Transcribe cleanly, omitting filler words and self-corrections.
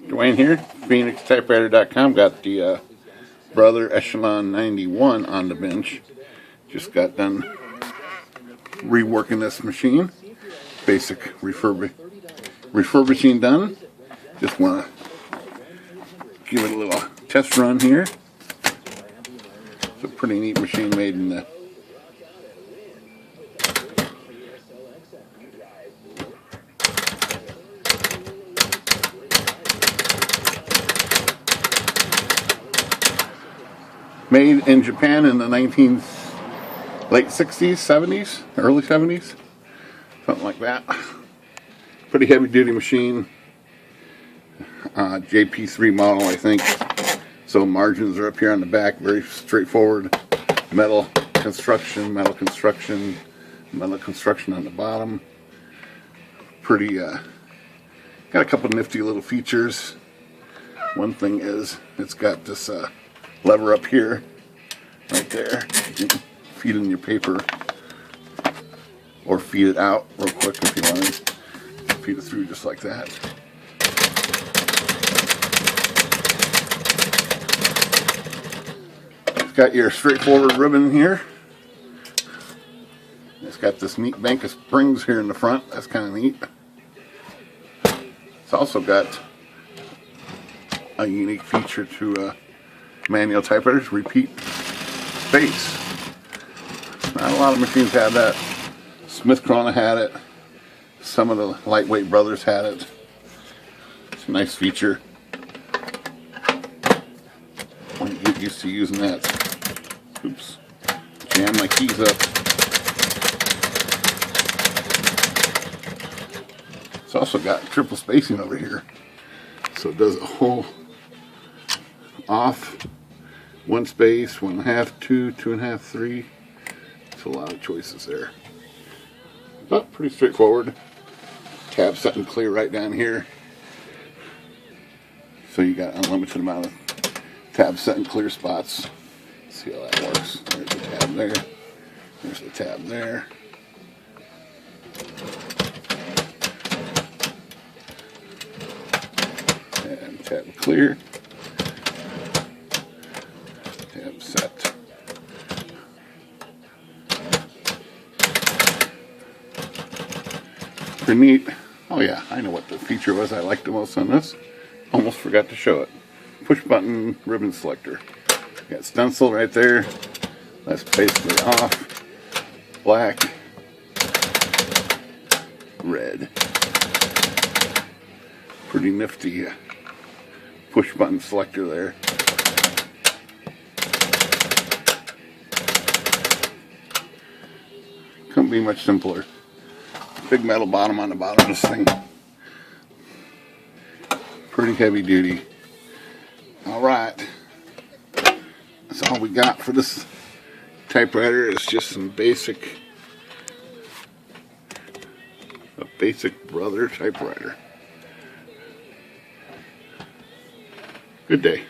Dwayne here, PhoenixTypewriter.com. Got the Brother Eshelon 91 on the bench. Just got done reworking this machine. Basic refurbishing done. Just want to give it a little test run here. It's a pretty neat machine made in the made in Japan in the late 60s, 70s, early 70s, something like that. Pretty heavy duty machine. JP3 model, I think. So margins are up here on the back, very straightforward. Metal construction on the bottom. Pretty, got a couple nifty little features. One thing is, it's got this lever up here, right there. You can feed in your paper, or feed it out real quick if you want to. Feed it through just like that. It's got your straightforward ribbon here. It's got this neat bank of springs here in the front. That's kind of neat. It's also got a unique feature to manual typewriters: repeat space. Not a lot of machines have that. Smith Corona had it. Some of the lightweight brothers had it. It's a nice feature. When you get used to using that. Oops. Jam my keys up. It's also got triple spacing over here. So it does a whole off, one space, 1.5, 2, 2.5, 3. It's a lot of choices there. But pretty straightforward. Tab set and clear right down here. So you got unlimited amount of tab set and clear spots. Let's see how that works. There's the tab there. There's the tab there. And tab clear. Tab set. Pretty neat. Oh yeah, I know what the feature was I liked the most on this. Almost forgot to show it. Push button ribbon selector. Got stencil right there. That's basically off. Black. Red. Pretty nifty push button selector there. Couldn't be much simpler. Big metal bottom on the bottom of this thing. Pretty heavy duty. Alright. That's all we got for this typewriter. It's just some basic Brother typewriter. Good day.